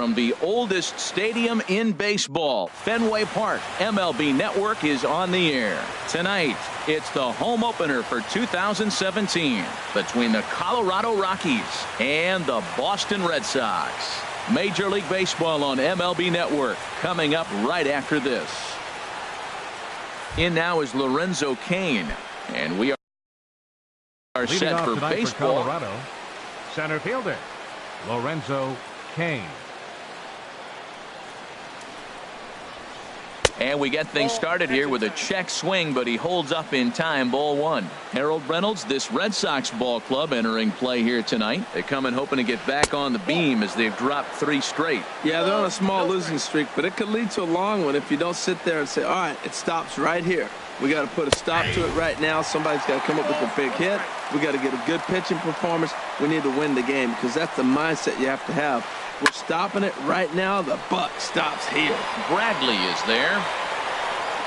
from the oldest stadium in baseball, Fenway Park. MLB Network is on the air. Tonight, it's the home opener for 2017 between the Colorado Rockies and the Boston Red Sox. Major League Baseball on MLB Network coming up right after this. In now is Lorenzo Cain, and we are set for baseball. For Colorado, center fielder Lorenzo Cain. And we get things started here with a check swing, but he holds up in time. Ball one. Harold Reynolds, this Red Sox ball club entering play here tonight. They come in hoping to get back on the beam as they've dropped 3 straight. Yeah, they're on a small losing streak, but it could lead to a long one if you don't sit there and say, all right, it stops right here. We got to put a stop to it right now. Somebody's got to come up with a big hit. We got to get a good pitching performance. We need to win the game because that's the mindset you have to have. We're stopping it right now. The buck stops here. Bradley is there,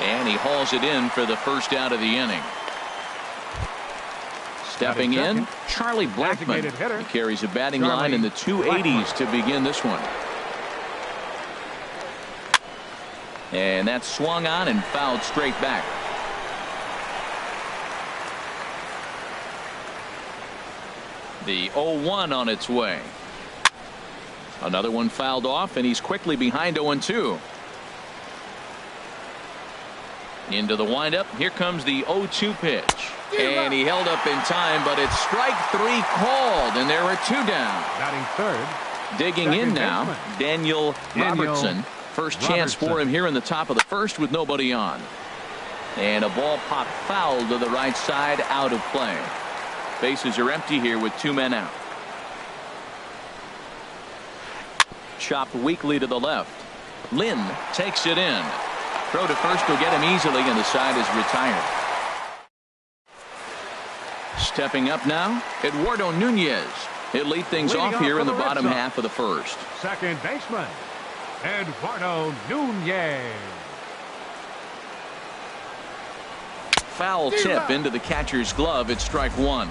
and he hauls it in for the first out of the inning. Stepping in, Charlie Blackmon. He carries a batting line in the 280s to begin this one. And that's swung on and fouled straight back. The 0-1 on its way. Another one fouled off, and he's quickly behind 0-2. Into the windup. Here comes the 0-2 pitch. And he held up in time, but it's strike 3 called, and there are 2 down. Batting third. Digging in now, Daniel Robertson. First chance for him here in the top of the first with nobody on. And a ball popped foul to the right side, out of play. Bases are empty here with 2 men out. Chopped weakly to the left. Lynn takes it in. Throw to first will get him easily, and the side is retired. Stepping up now, Eduardo Nunez. He'll lead things off here in the bottom half of the first. Second baseman, Eduardo Nunez. Foul tip into the catcher's glove. It's strike 1.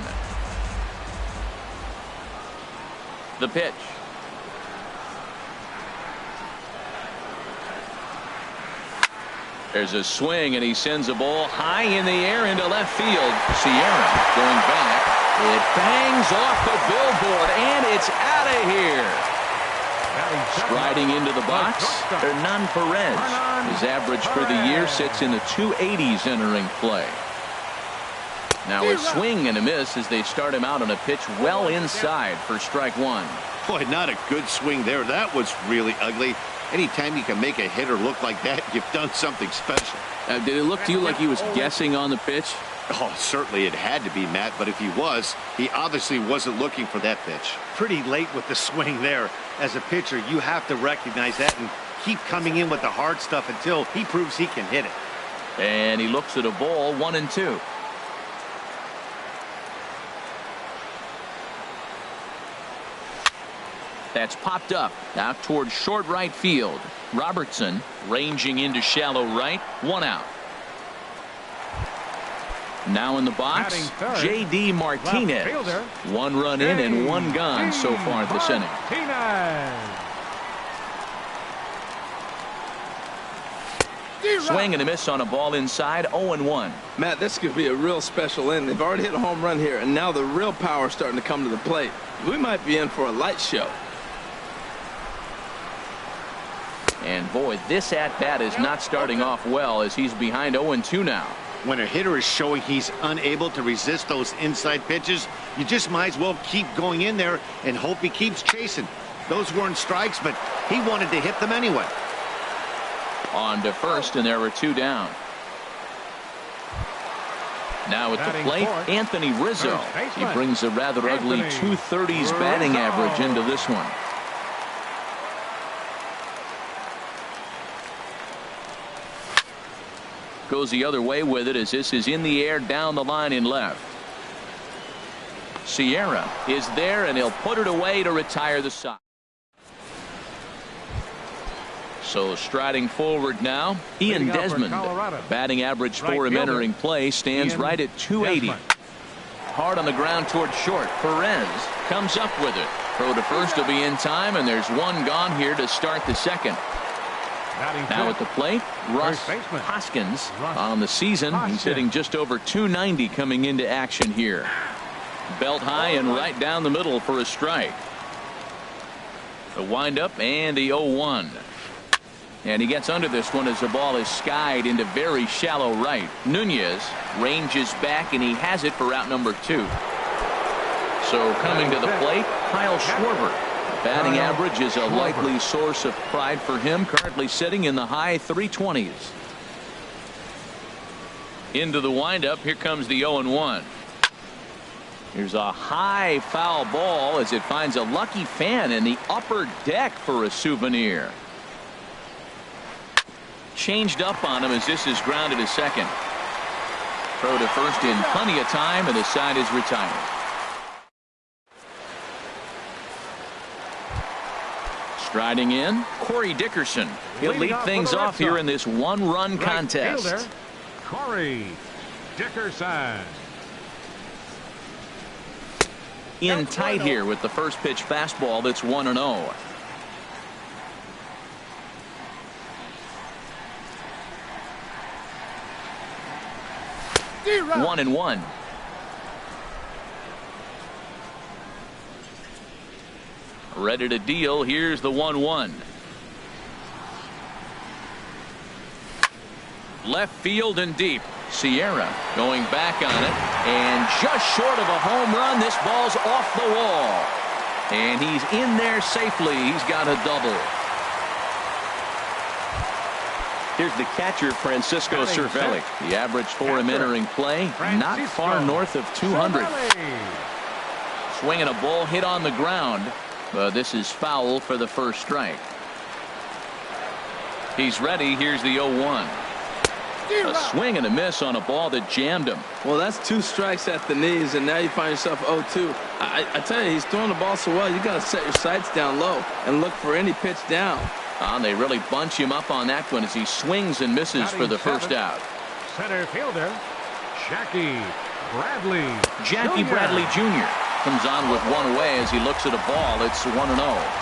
The pitch. There's a swing, and he sends a ball high in the air into left field. Sierra going back. It bangs off the billboard, and it's out of here. Striding into the box, Hernan Perez. His average for the year sits in the 280s entering play. Now a swing and a miss as they start him out on a pitch well inside for strike 1. Boy, not a good swing there. That was really ugly. Anytime you can make a hitter look like that, you've done something special. Did it look to you like he was guessing on the pitch? Oh, certainly it had to be, Matt, but if he was, he obviously wasn't looking for that pitch. Pretty late with the swing there. As a pitcher, you have to recognize that and keep coming in with the hard stuff until he proves he can hit it. And he looks at a ball, 1-2. That's popped up out towards short right field. Robertson ranging into shallow right. 1 out. Now in the box, J.D. Martinez. 1 run in and 1 gone so far this inning. Swing and a miss on a ball inside. 0-1. Matt, this could be a real special inning. They've already hit a home run here, and now the real power is starting to come to the plate. We might be in for a light show. And boy, this at-bat is not starting off well as he's behind 0-2 now. When a hitter is showing he's unable to resist those inside pitches, you just might as well keep going in there and hope he keeps chasing. Those weren't strikes, but he wanted to hit them anyway. On to first, and there were 2 down. Now at the plate, Anthony Rizzo. He brings a rather ugly 230s batting average into this one. Goes the other way with it as this is in the air down the line in left. Sierra is there, and he'll put it away to retire the side. So striding forward now, Ian Desmond. Batting average for him entering play stands right at 280. Hard on the ground toward short. Perez comes up with it. Throw to first will be in time, and there's one gone here to start the second. Now at the plate, Russ Hoskins on the season. He's hitting just over 290 coming into action here. Belt high and right down the middle for a strike. The windup and the 0-1. And he gets under this one as the ball is skied into very shallow right. Nunez ranges back, and he has it for out number 2. So coming to the plate, Kyle Schwarber. Batting average is a likely source of pride for him, currently sitting in the high 320s. Into the windup, here comes the 0-1. Here's a high foul ball as it finds a lucky fan in the upper deck for a souvenir. Changed up on him as this is grounded to second. Throw to first in plenty of time, and the side is retired. Striding in, Corey Dickerson. He'll lead things off here in this one-run contest. Corey Dickerson. In tight here with the first pitch fastball that's 1-0. 1-1. Ready to deal. Here's the 1-1. Left field and deep. Sierra going back on it, and just short of a home run. This ball's off the wall, and he's in there safely. He's got a double. Here's the catcher, Francisco Cervelli. The average for him entering play, not far north of 200. Swinging a ball hit on the ground. This is foul for the first strike. He's ready. Here's the 0-1. A swing and a miss on a ball that jammed him. Well, that's 2 strikes at the knees, and now you find yourself 0-2. I tell you, he's throwing the ball so well, you got to set your sights down low and look for any pitch down. And they really bunch him up on that one as he swings and misses for the first out. Center fielder, Jackie Bradley. Jackie Bradley Jr. comes on with one away as he looks at a ball. It's 1-0.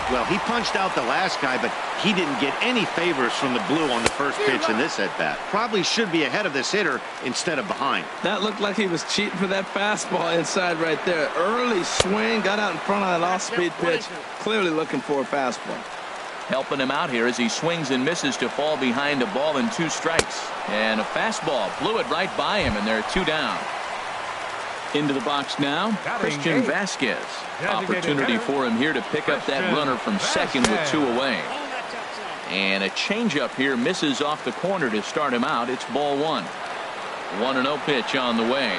Well, he punched out the last guy, but he didn't get any favors from the blue on the first pitch in this at-bat. Probably should be ahead of this hitter instead of behind. That looked like he was cheating for that fastball inside right there. Early swing, got out in front of that off-speed pitch. Clearly looking for a fastball. Helping him out here as he swings and misses to fall behind a ball and 2 strikes. And a fastball blew it right by him, and they're 2 down. Into the box now, Christian Vasquez. Opportunity for him here to pick up that runner from second with 2 away. And a changeup here misses off the corner to start him out. It's ball 1. 1-0 pitch on the way.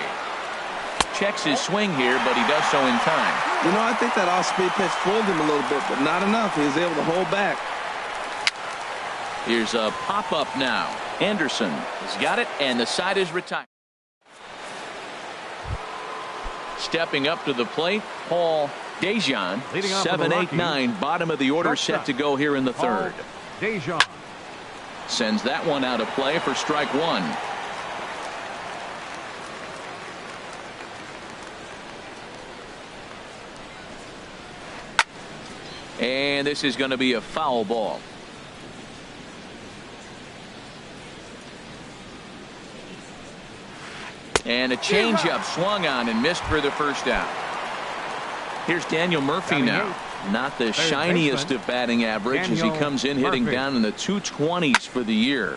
Checks his swing here, but he does so in time. You know, I think that off-speed pitch fooled him a little bit, but not enough. He was able to hold back. Here's a pop-up now. Anderson has got it, and the side is retired. Stepping up to the plate, Paul Dejan. 7-8-9, bottom of the order, set to go here in the third. Dejan sends that one out of play for strike 1. And this is going to be a foul ball. And a changeup swung on and missed for the first out. Here's Daniel Murphy now. Not the shiniest of batting average as he comes in hitting down in the 220s for the year.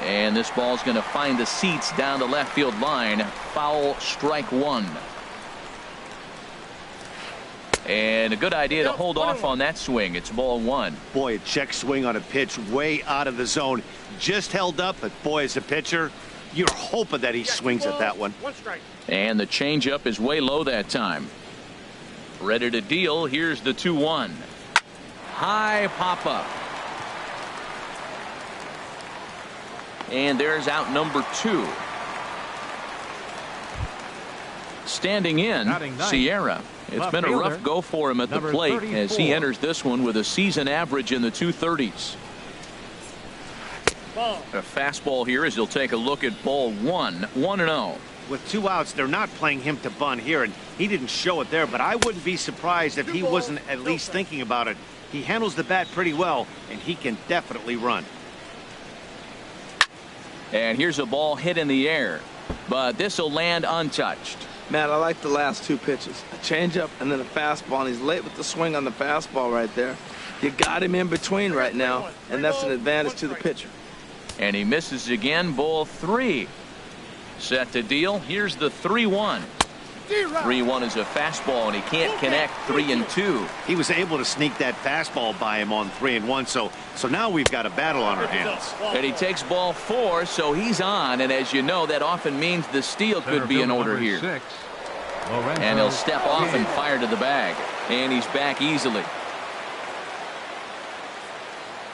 And this ball's going to find the seats down the left field line. Foul, strike 1. And a good idea to hold off on that swing. It's ball 1. Boy, a check swing on a pitch way out of the zone. Just held up, but boy, as a pitcher, you're hoping that he swings at that one. And the changeup is way low that time. Ready to deal. Here's the 2-1. High pop up. And there's out number 2. Standing in, Sierra. It's been a rough go for him at the plate as he enters this one with a season average in the 230s. A fastball here as he'll take a look at ball 1. 1-0. With 2 outs, they're not playing him to bunt here, and he didn't show it there, but I wouldn't be surprised if he wasn't at least thinking about it. He handles the bat pretty well, and he can definitely run. And here's a ball hit in the air, but this will land untouched. Matt, I like the last 2 pitches. A changeup and then a fastball, and he's late with the swing on the fastball right there. You got him in between right now, and that's an advantage to the pitcher. And he misses again, ball 3. Set to deal. Here's the 3-1. 3-1 is a fastball, and he can't connect 3-2. He was able to sneak that fastball by him on 3-1, so now we've got a battle on our hands. And he takes ball 4, so he's on, and as you know, that often means the steal could be in order here. 6, And he'll step off and fire to the bag, and he's back easily.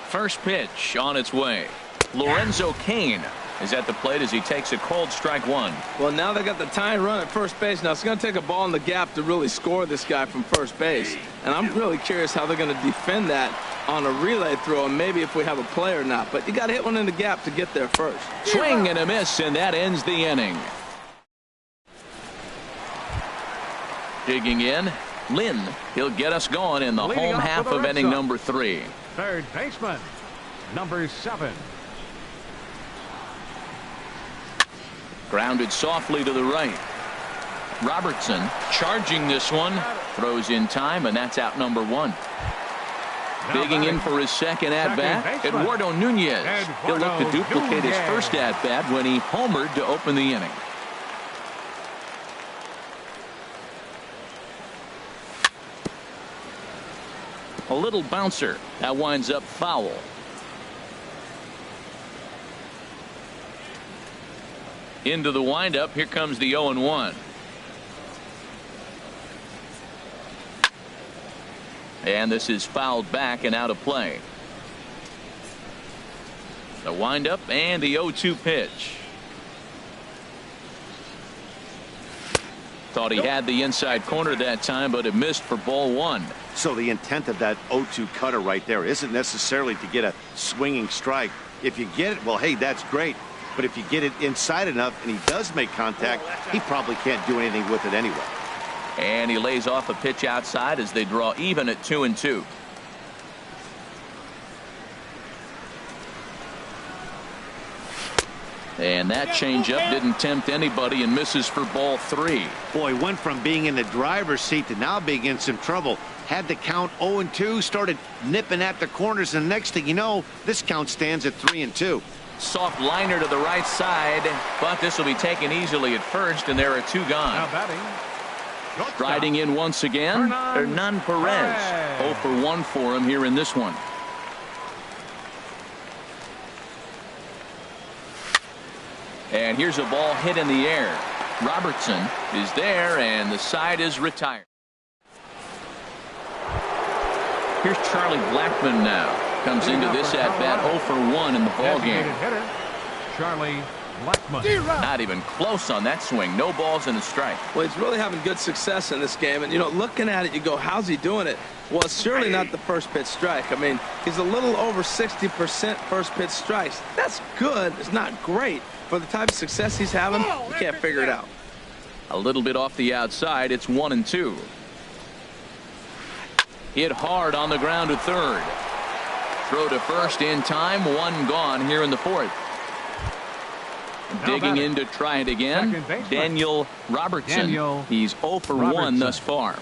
First pitch on its way. Lorenzo Cain is at the plate as he takes a cold strike 1. Well, now they got the tying run at first base. Now it's going to take a ball in the gap to really score this guy from first base. And I'm really curious how they're going to defend that on a relay throw, and maybe if we have a play or not. But you got to hit one in the gap to get there first. Swing and a miss, and that ends the inning. Digging in, Lynn. He'll get us going in the home half of inning number 3. Third baseman, number 7. Grounded softly to the right. Robertson charging this one. Throws in time, and that's out number 1. Digging in for his second at-bat, Eduardo Nunez. He'll look to duplicate his first at-bat when he homered to open the inning. A little bouncer. That winds up foul. Into the windup. Here comes the 0-1. And this is fouled back and out of play. The windup and the 0-2 pitch. Thought he had the inside corner that time, but it missed for ball 1. So the intent of that 0-2 cutter right there isn't necessarily to get a swinging strike. If you get it, well, hey, that's great. But if you get it inside enough and he does make contact, he probably can't do anything with it anyway. And he lays off a pitch outside as they draw even at 2-2. And that changeup didn't tempt anybody and misses for ball 3. Boy, went from being in the driver's seat to now being in some trouble. Had the count 0-2, started nipping at the corners, and next thing you know, this count stands at 3-2. Soft liner to the right side, but this will be taken easily at first, and there are 2 gone. Now batting. Striding in once again, Hernan Perez. 0 for 1 for him here in this one. And here's a ball hit in the air. Robertson is there, and the side is retired. Here's Charlie Blackmon now. Comes into this at-bat 0 for 1 in the ballgame. Charlie Blackmon. Not even close on that swing. No balls and a strike. Well, he's really having good success in this game. And, you know, looking at it, you go, how's he doing it? Well, it's surely not the first pitch strike. I mean, he's a little over 60% first pitch strikes. That's good. It's not great. For the type of success he's having, you can't figure it out. A little bit off the outside. It's 1-2. Hit hard on the ground to third. Throw to first in time. 1 gone here in the 4th. Digging in to try it again. Daniel Robertson. He's 0 for 1 thus far.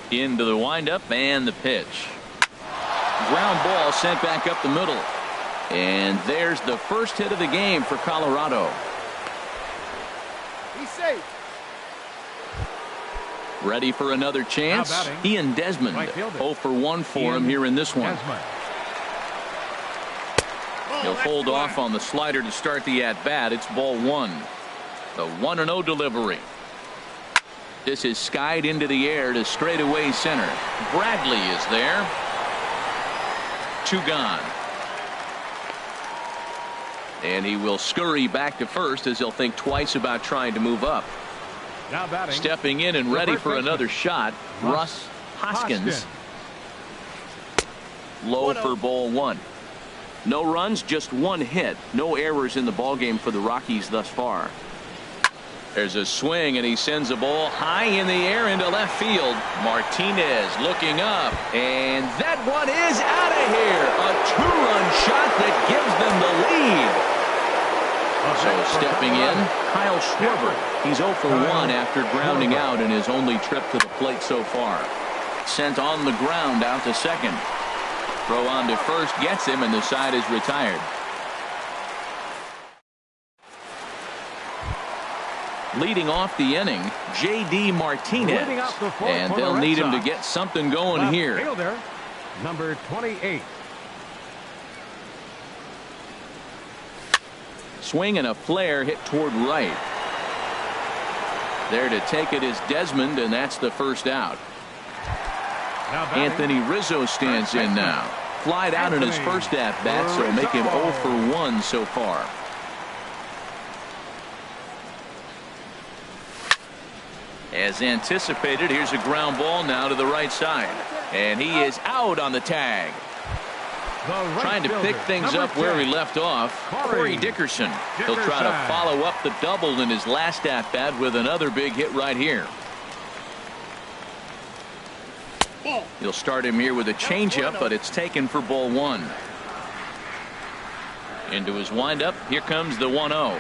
Into the windup and the pitch. Ground ball sent back up the middle. And there's the first hit of the game for Colorado. He's safe. Ready for another chance. Ian Desmond. 0 for 1 for him here in this one. He'll hold off on the slider to start the at-bat. It's ball 1. The 1-0 delivery. This is skied into the air to straightaway center. Bradley is there. 2 gone. And he will scurry back to first as he'll think twice about trying to move up. Now batting. Stepping in and ready for another shot, Russ Hoskins. Low for ball 1. No runs, just one hit. No errors in the ballgame for the Rockies thus far. There's a swing, and he sends a ball high in the air into left field. Martinez looking up, and that one is out of here. A two-run shot that gives them the lead. So stepping in, Kyle Schwarber. He's 0 for 1 after grounding out in his only trip to the plate so far. Sent on the ground out to second. Throw on to first gets him, and the side is retired. Leading off the inning, J.D. Martinez. And they'll need him to get something going here. Fielder, number 28. Swing and a flare hit toward right. There to take it is Desmond, and that's the first out. Anthony Rizzo stands in now. Flied out in his first at-bat, so make him 0 for 1 so far. As anticipated, here's a ground ball now to the right side. And he is out on the tag. Trying to pick things up where he left off. Corey Dickerson. He'll try to follow up the double in his last at-bat with another big hit right here. He'll start him here with a changeup, but it's taken for ball 1. Into his windup. Here comes the 1-0.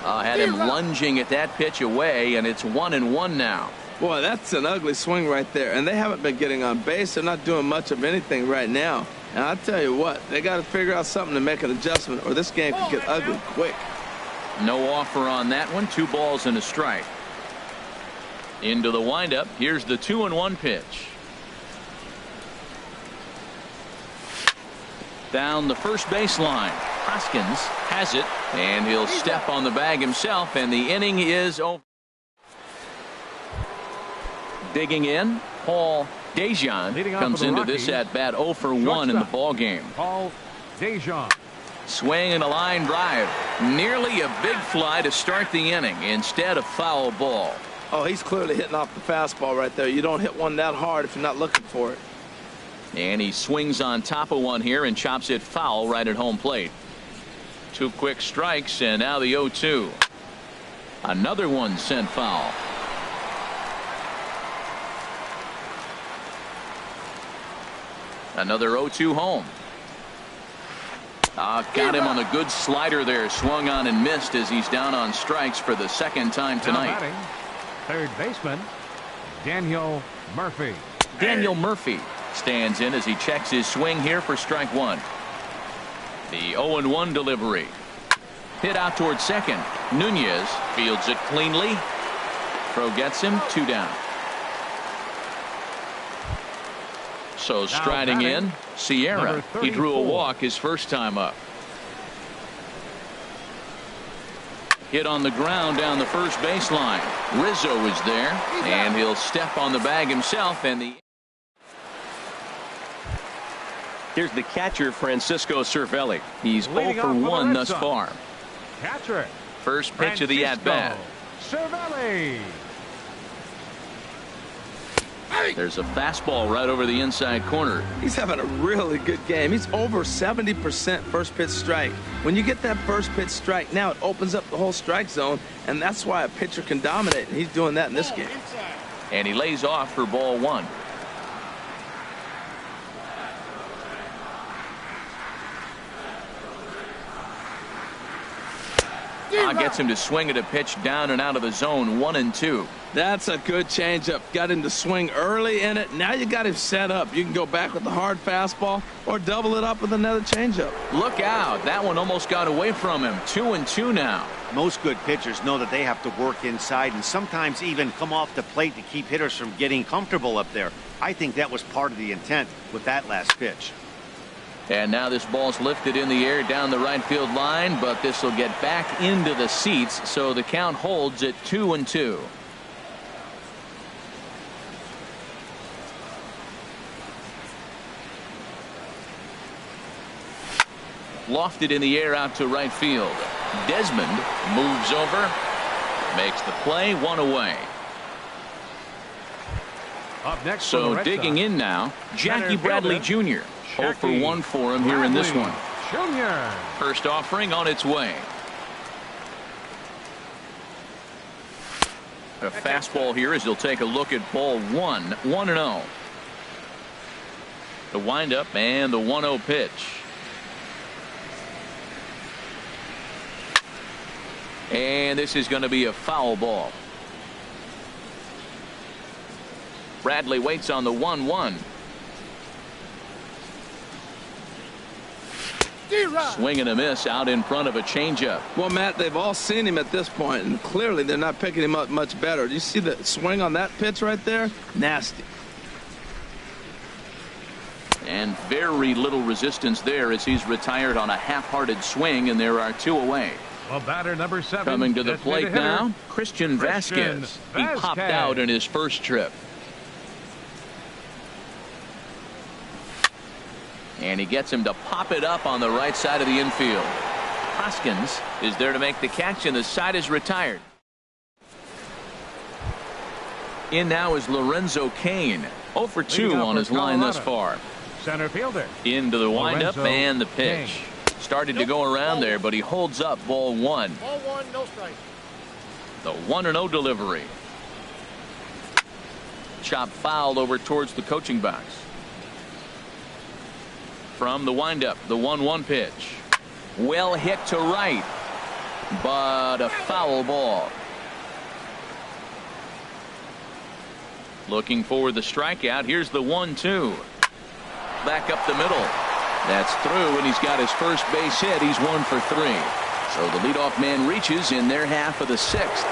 Had him lunging at that pitch away, and it's 1-1 now. Boy, that's an ugly swing right there, and they haven't been getting on base. They're not doing much of anything right now. And I'll tell you what, they got to figure out something to make an adjustment, or this game could get ugly quick. No offer on that one. 2 balls and a strike. Into the windup. Here's the 2-1 pitch. Down the first baseline. Hoskins has it, and he'll step on the bag himself, and the inning is over. Digging in, Paul Dejan comes into this at-bat 0 for 1 in the ballgame. Paul Dejan. Swing and a line drive. Nearly a big fly to start the inning instead of foul ball. Oh, he's clearly hitting off the fastball right there. You don't hit one that hard if you're not looking for it. And he swings on top of one here and chops it foul right at home plate. 2 quick strikes, and now the 0-2. Another one sent foul. Another 0-2 home. Got him on a good slider there. Swung on and missed as he's down on strikes for the second time tonight. Third baseman, Daniel Murphy. Daniel Murphy stands in as he checks his swing here for strike 1. The 0-1 delivery. Hit out towards second. Nunez fields it cleanly. Throw gets him. 2 down. So striding in, Sierra. He drew a walk his first time up. Hit on the ground down the first baseline. Rizzo is there, and he'll step on the bag himself. And here's the catcher, Francisco Cervelli. He's 0 for 1 thus far. Catcher. First pitch of the at-bat. Cervelli. There's a fastball right over the inside corner. He's having a really good game. He's over 70% first pitch strike. When you get that first pitch strike, now it opens up the whole strike zone, and that's why a pitcher can dominate, and he's doing that in this game. And he lays off for ball 1. Gets him to swing at a pitch down and out of the zone. 1-2. That's a good changeup. Got him to swing early in it. Now you got him set up. You can go back with the hard fastball or double it up with another changeup. Look out. That one almost got away from him. 2-2 now. Most good pitchers know that they have to work inside and sometimes even come off the plate to keep hitters from getting comfortable up there. I think that was part of the intent with that last pitch. And now this ball's lifted in the air down the right field line, but this will get back into the seats, so the count holds at 2-2. Lofted in the air out to right field. Desmond moves over, makes the play, 1 away. Up next for the So Red digging Sox, in now, Jackie center Bradley fielder, Jr. 0 for 1 for him here in this one. Jr. First offering on its way. A fastball here as he'll take a look at ball 1, 1-0. The windup and the 1-0 pitch. And this is going to be a foul ball. Bradley waits on the 1-1. Swing and a miss out in front of a changeup. Well, Matt, they've all seen him at this point, and clearly they're not picking him up much better. Do you see the swing on that pitch right there? Nasty. And very little resistance there as he's retired on a half-hearted swing, and there are 2 away. Well, batter number 7. Coming to the designated plate hitter, now, Christian Vasquez. He popped out in his first trip. And he gets him to pop it up on the right side of the infield. Hoskins is there to make the catch, and the side is retired. In now is Lorenzo Cain. 0 for 2 on his line thus far. Center fielder. Into the windup Lorenzo and the pitch. Cain. Started to go around there, but he holds up ball 1. Ball 1, no strike. The 1-0 delivery. Chop fouled over towards the coaching box. From the windup, the 1-1 pitch. Well hit to right, but a foul ball. Looking for the strikeout. Here's the 1-2. Back up the middle. That's through, and he's got his first base hit. He's 1 for 3. So the leadoff man reaches in their half of the 6th.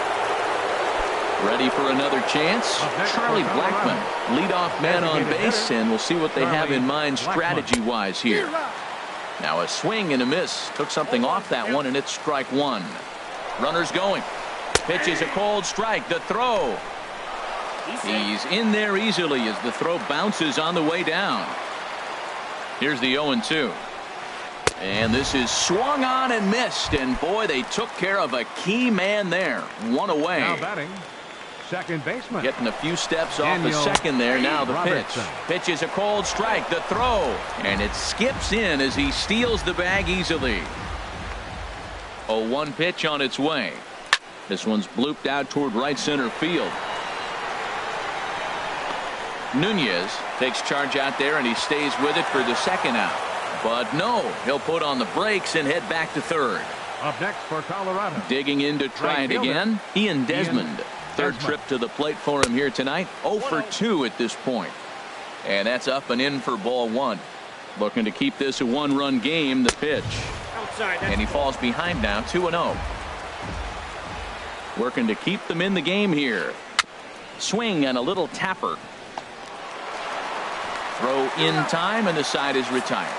Ready for another chance. Charlie Blackmon, leadoff man on base, and we'll see what they have in mind strategy-wise here. Now a swing and a miss. Took something off that one, and it's strike 1. Runners going. Pitch is a cold strike. The throw. He's in there easily as the throw bounces on the way down. Here's the 0-2. And this is swung on and missed. And boy, they took care of a key man there. 1 away. Now batting, second baseman. Getting a few steps off the second there. Now the pitch. Pitch is a cold strike. The throw. And it skips in as he steals the bag easily. A 1 pitch on its way. This one's blooped out toward right center field. Nunez takes charge out there, and he stays with it for the second out. But no, he'll put on the brakes and head back to third. Up next for Colorado. Digging in to try it again, Ian Desmond. Third trip to the plate for him here tonight. 0 for 2 at this point. And that's up and in for ball 1. Looking to keep this a 1-run game. The pitch. And he falls behind now, 2-0. Working to keep them in the game here. Swing and a little tapper. Throw in time, and the side is retired.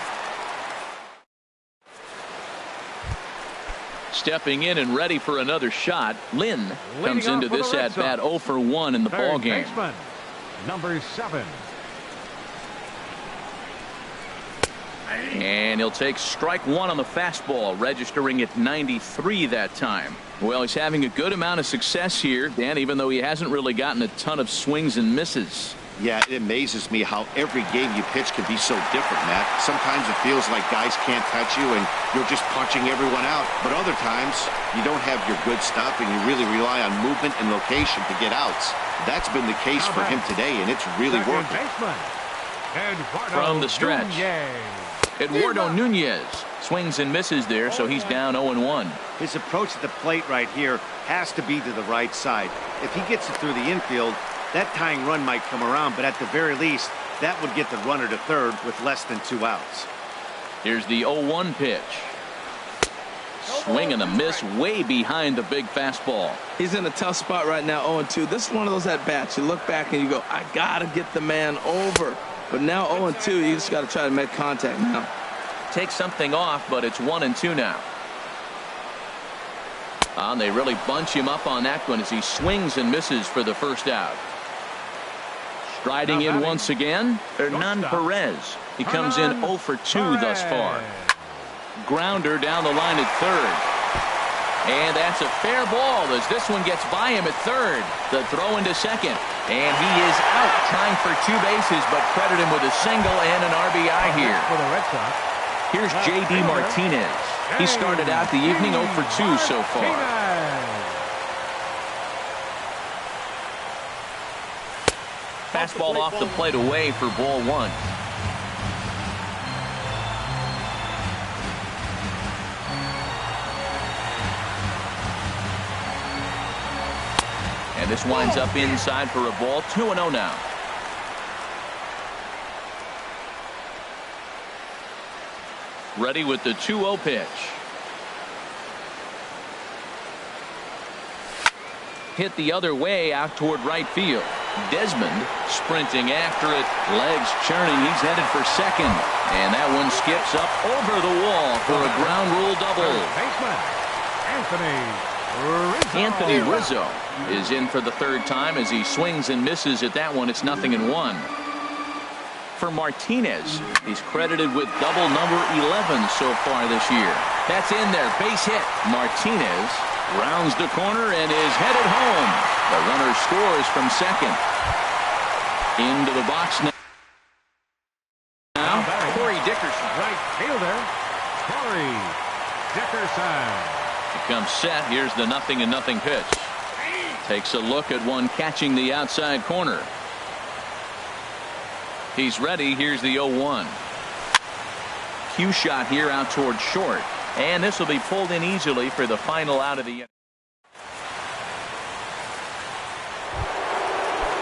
Stepping in and ready for another shot, Lynn comes into this at bat 0 for 1 in the ball game. Baseman, number 7. And he'll take strike 1 on the fastball, registering at 93 that time. Well, he's having a good amount of success here, Dan, even though he hasn't really gotten a ton of swings and misses. Yeah, it amazes me how every game you pitch can be so different, Matt. Sometimes it feels like guys can't touch you and you're just punching everyone out. But other times, you don't have your good stuff and you really rely on movement and location to get outs. That's been the case for him today, and it's really working. From the stretch, Eduardo Nunez swings and misses there, so he's down 0-1. His approach at the plate right here has to be to the right side. If he gets it through the infield, that tying run might come around, but at the very least, that would get the runner to third with less than 2 outs. Here's the 0-1 pitch. Swing and a miss way behind the big fastball. He's in a tough spot right now, 0-2. This is one of those at-bats. You look back and you go, I got to get the man over. But now 0-2, you just got to try to make contact now. Take something off, but it's 1-2 now. And they really bunch him up on that one as he swings and misses for the first out. Striding in once again, Hernan Perez. He comes in 0 for 2 thus far. Grounder down the line at third. And that's a fair ball as this one gets by him at third. The throw into second. And he is out, trying for 2 bases, but credit him with a single and an RBI here. For the Red Sox. Here's J.D. Martinez. He started out the evening 0 for 2 so far. Fastball off the plate away for ball 1. And this winds up inside for a ball. 2-0 now. Ready with the 2-0 pitch. Hit the other way out toward right field. Desmond sprinting after it. Legs churning. He's headed for second. And that one skips up over the wall for a ground rule double. Anthony Rizzo is in for the 3rd time as he swings and misses at that one. It's 0-1. For Martinez, he's credited with double number 11 so far this year. That's in there. Base hit. Martinez rounds the corner and is headed home. The runner scores from second. Into the box now. Corey Dickerson. Right fielder, Corey Dickerson. Becomes set. Here's the 0-0 pitch. Takes a look at one catching the outside corner. He's ready. Here's the 0-1. Cue shot here out toward short. And this will be pulled in easily for the final out of the inning.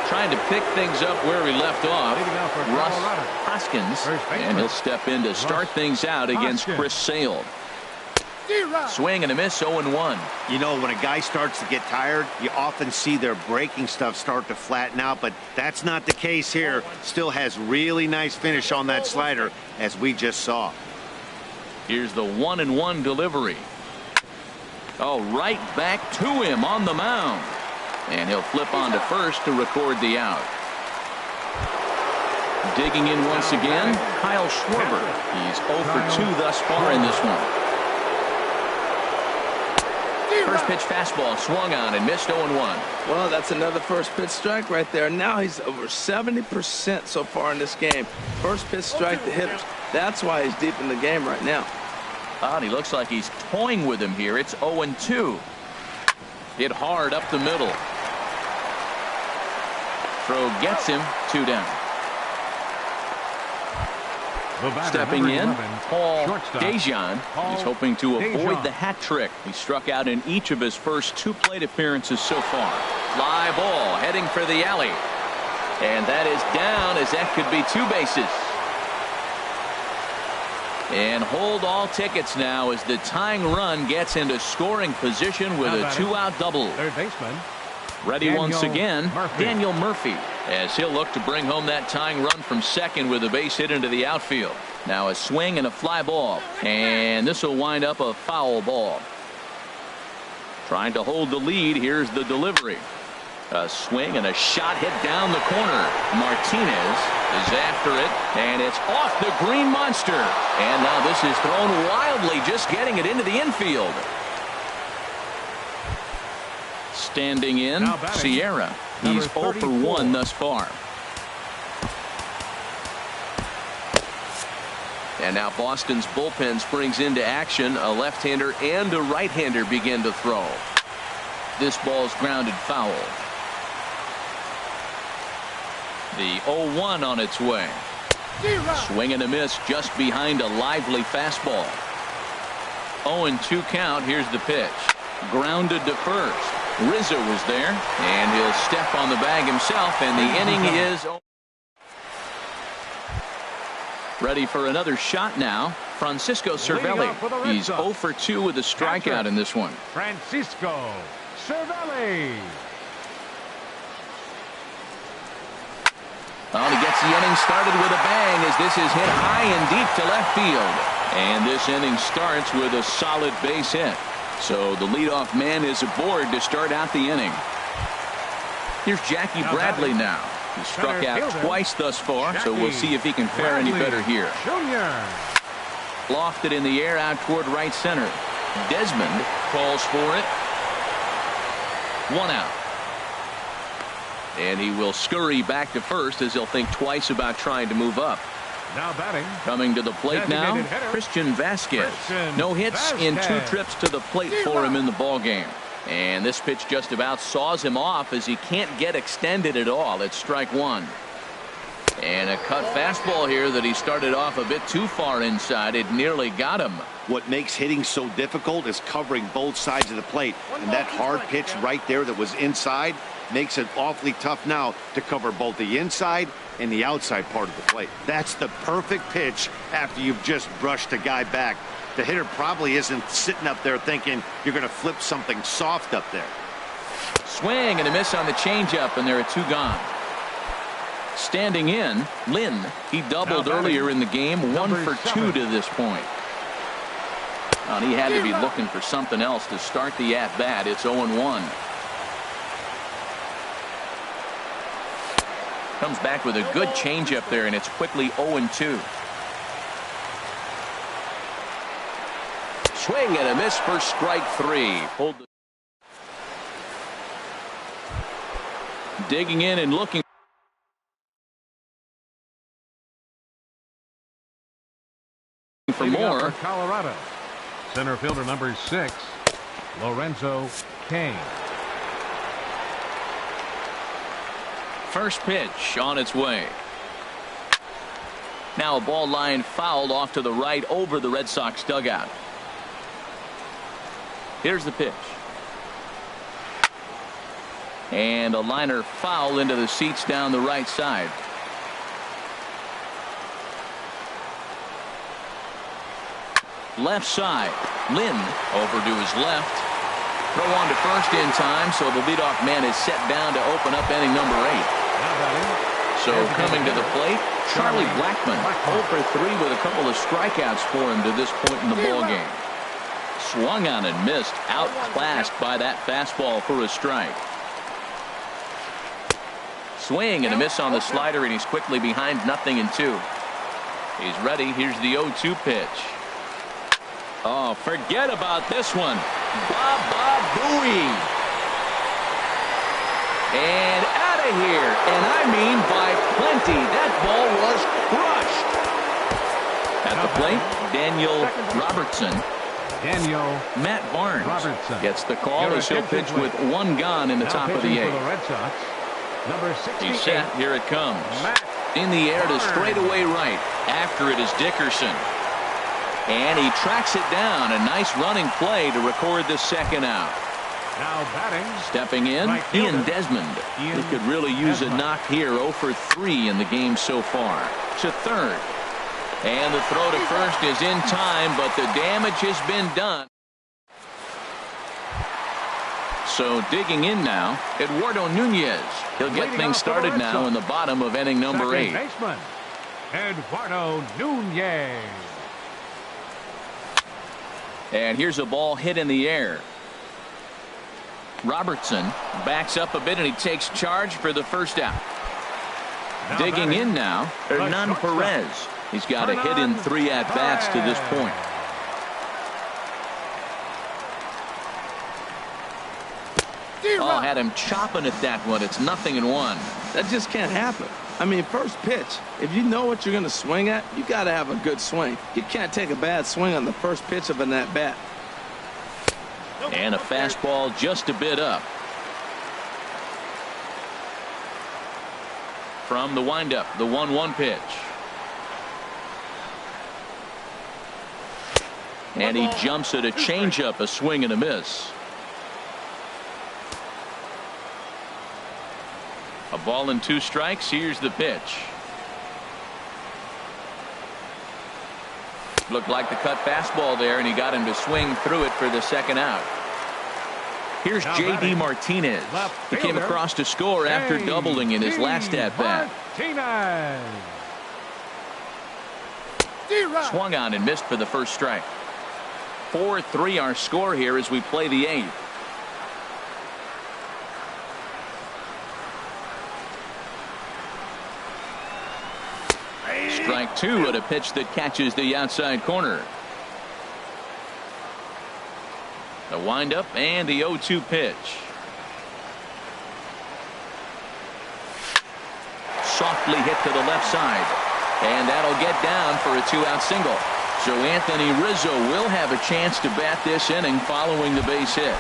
Trying to pick things up where we left off. Russ Hoskins. And he'll step in to start things out against Chris Sale. Swing and a miss, 0-1. You know, when a guy starts to get tired, you often see their breaking stuff start to flatten out, but that's not the case here. Still has really nice finish on that slider, as we just saw. Here's the 1-1 delivery. Oh, right back to him on the mound. And he'll flip on to first to record the out. Digging in once again, Kyle Schwarber. He's 0 for 2 thus far in this one. First pitch fastball swung on and missed 0-1. Well, that's another first pitch strike right there. Now he's over 70% so far in this game. First pitch strike to hitters. That's why he's deep in the game right now. And he looks like he's toying with him here. It's 0-2. Hit hard up the middle. Throw gets him. 2 down. Stepping in, Paul Dejan. He's hoping to avoid the hat trick. He struck out in each of his first 2 plate appearances so far. Fly ball heading for the alley. And that is down, as that could be 2 bases. And hold all tickets now as the tying run gets into scoring position with a 2-out double. Third baseman. Ready once again, Daniel Murphy, as he'll look to bring home that tying run from second with a base hit into the outfield. Now a swing and a fly ball, and this will wind up a foul ball. Trying to hold the lead. Here's the delivery. A swing and a shot hit down the corner. Martinez is after it, and it's off the green monster. And now this is thrown wildly, just getting it into the infield. Standing in, Sierra. He's 0 for 1 thus far. And now Boston's bullpen springs into action. A left-hander and a right-hander begin to throw. This ball's grounded foul. The 0-1 on its way. Swing and a miss just behind a lively fastball. 0-2 count. Here's the pitch. Grounded to first. Rizzo was there, and he'll step on the bag himself, and the inning is ready for another shot now. Francisco Cervelli. He's 0 for 2 with a strikeout in this one. Francisco Cervelli. Well, he gets the inning started with a bang as this is hit high and deep to left field. And this inning starts with a solid base hit. So the leadoff man is aboard to start out the inning. Here's Jackie Bradley now. He struck out twice thus far, so we'll see if he can fare any better here. Lofted in the air out toward right center. Desmond calls for it. 1 out. And he will scurry back to first as he'll think twice about trying to move up. Now batting. Coming to the plate now, Designated hitter, Christian Vasquez. No hits in 2 trips to the plate for him in the ballgame. And this pitch just about saws him off as he can't get extended at all. It's strike 1. And a cut fastball here that he started off a bit too far inside. It nearly got him. What makes hitting so difficult is covering both sides of the plate. And that hard pitch right there that was inside makes it awfully tough now to cover both the inside and the outside part of the plate. That's the perfect pitch after you've just brushed a guy back. The hitter probably isn't sitting up there thinking you're going to flip something soft up there. Swing and a miss on the changeup, and there are 2 gone. Standing in, Lynn. He doubled earlier in the game, 1 for 2 to this point. And he had to be looking for something else to start the at-bat. It's 0-1. Comes back with a good changeup there, and it's quickly 0-2. Swing and a miss for strike 3. Hold the... Digging in and looking for more. Colorado. Center fielder number 6, Lorenzo Cain. First pitch on its way. Now a ball line fouled off to the right over the Red Sox dugout. Here's the pitch. And a liner foul into the seats down the right side. Left side. Lynn over to his left. Throw on to first in time, so the leadoff man is set down to open up inning number 8. So coming to the plate, Charlie Blackmon, 0 for 3 with a couple of strikeouts for him to this point in the ballgame. Swung on and missed, outclassed by that fastball for a strike. Swing and a miss on the slider, and he's quickly behind 0-2. He's ready. Here's the 0-2 pitch. Oh, forget about this one. Baba Booey. And out of here. And I mean by plenty. That ball was crushed. At the plate, Daniel Robertson. Matt Barnes gets the call as he'll pitch with 1 gone in the top of the 8th. He's set. Here it comes. In the air to straightaway right. After it is Dickerson. And he tracks it down. A nice running play to record the 2nd out. Now batting. Stepping in, Ian Desmond. He could really use a knock here. 0 for 3 in the game so far. To third. And the throw to first is in time, but the damage has been done. So digging in now, Eduardo Nunez. He'll get things started now in the bottom of inning number 8. Baseman, Eduardo Nunez. And here's a ball hit in the air. Robertson backs up a bit, and he takes charge for the first out. Digging in now, Hernan Perez. He's got a hit in 3 at-bats to this point. Oh, had him chopping at that one. It's 0-1. That just can't happen. I mean, first pitch, if you know what you're going to swing at, you got to have a good swing. You can't take a bad swing on the first pitch of an at-bat. And a fastball just a bit up. From the windup, the 1-1 pitch. And he jumps at a changeup, a swing and a miss. A ball and 2 strikes. Here's the pitch. Looked like the cut fastball there, and he got him to swing through it for the 2nd out. Here's J.D. Martinez. He came across to score after doubling in his last at-bat. Swung on and missed for the first strike. 4-3 our score here as we play the 8th. Strike 2 at a pitch that catches the outside corner. The windup and the 0-2 pitch. softly hit to the left side. And that'll get down for a 2-out single. So Anthony Rizzo will have a chance to bat this inning following the base hit.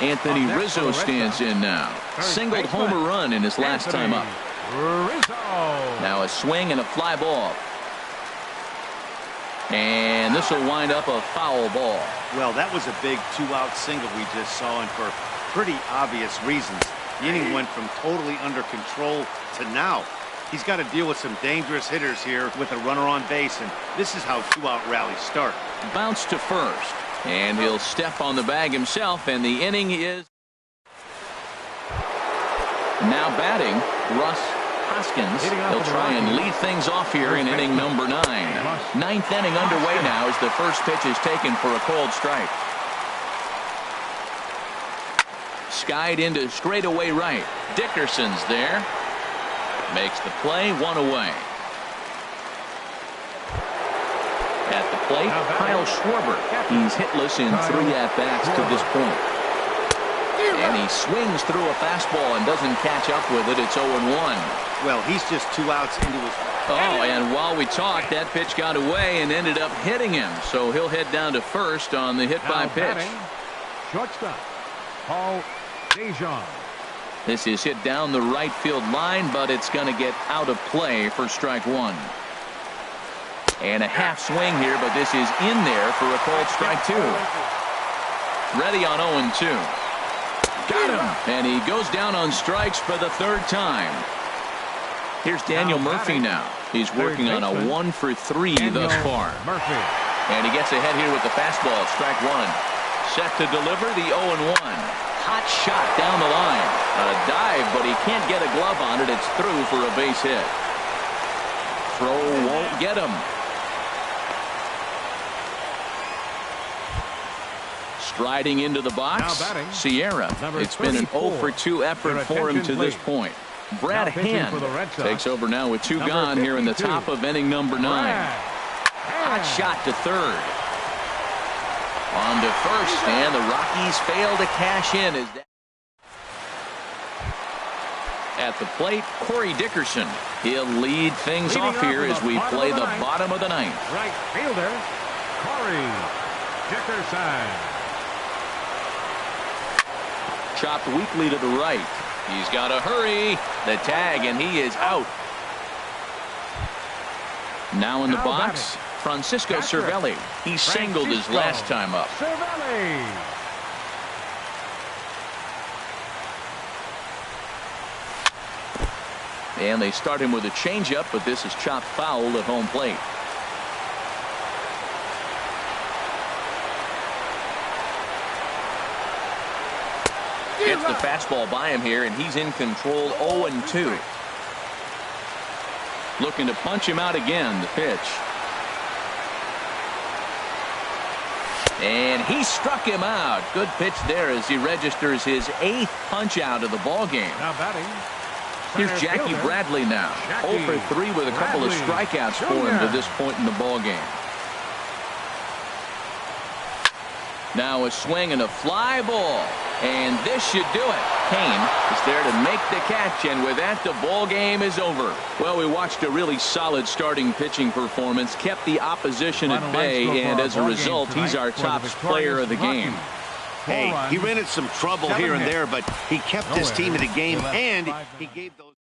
Anthony Rizzo stands in now. Singled homer run in his last time up. Now a swing and a fly ball. And this will wind up a foul ball. Well, that was a big 2-out single we just saw, and for pretty obvious reasons. The inning went from totally under control to now. He's got to deal with some dangerous hitters here with a runner on base, and this is how 2-out rallies start. Bounce to first, and he'll step on the bag himself, and the inning is now batting Russ Hoskins. He'll try and lead things off here in inning number 9. 9th inning underway now as the first pitch is taken for a called strike. Skied into straightaway right. Dickerson's there. Makes the play, 1 away. At the plate, Kyle Schwarber. He's hitless in 3 at-bats to this point. And he swings through a fastball and doesn't catch up with it. It's 0-1. Well, he's just 2 outs into his... Oh, and while we talked, that pitch got away and ended up hitting him. So he'll head down to first on the hit by pitch. Shortstop, Paul Dejon. This is hit down the right field line, but it's going to get out of play for strike 1. And a half swing here, but this is in there for a called strike 2. Ready on 0-2. Got him. And he goes down on strikes for the 3rd time. Here's Daniel Murphy now. He's working on a 1 for 3 thus far. And he gets ahead here with the fastball. Strike 1. Set to deliver the 0-1. Hot shot down the line. A dive, but he can't get a glove on it. It's through for a base hit. Throw won't get him. Striding into the box, Sierra. It's been an 0 for 2 effort for him to this point. Brad Hand takes over now with 2 gone here in the top of inning number 9. Hot shot to third. On to first, and the Rockies fail to cash in. At the plate, Corey Dickerson. He'll lead things off here as we play the bottom of the 9th. Right fielder, Corey Dickerson. Chopped weakly to the right. He's got to hurry. The tag, and he is out. Now in the box, Francisco Cervelli. He singled his last time up. Cervelli. And they start him with a changeup, but this is chopped foul at home plate. Gets the fastball by him here, and he's in control. 0-2. Looking to punch him out again. The pitch. And he struck him out. Good pitch there as he registers his 8th punch out of the ball game. Now batting. Here's Jackie Bradley now. 0 for 3 with a couple of strikeouts for him to this point in the ball game. Now a swing and a fly ball. And this should do it. Kane is there to make the catch, and with that, the ball game is over. Well, we watched a really solid starting pitching performance, kept the opposition at bay, and as a result, he's our top player of the game. Hey, he ran into some trouble here and there, but he kept his team in the game, and he gave those...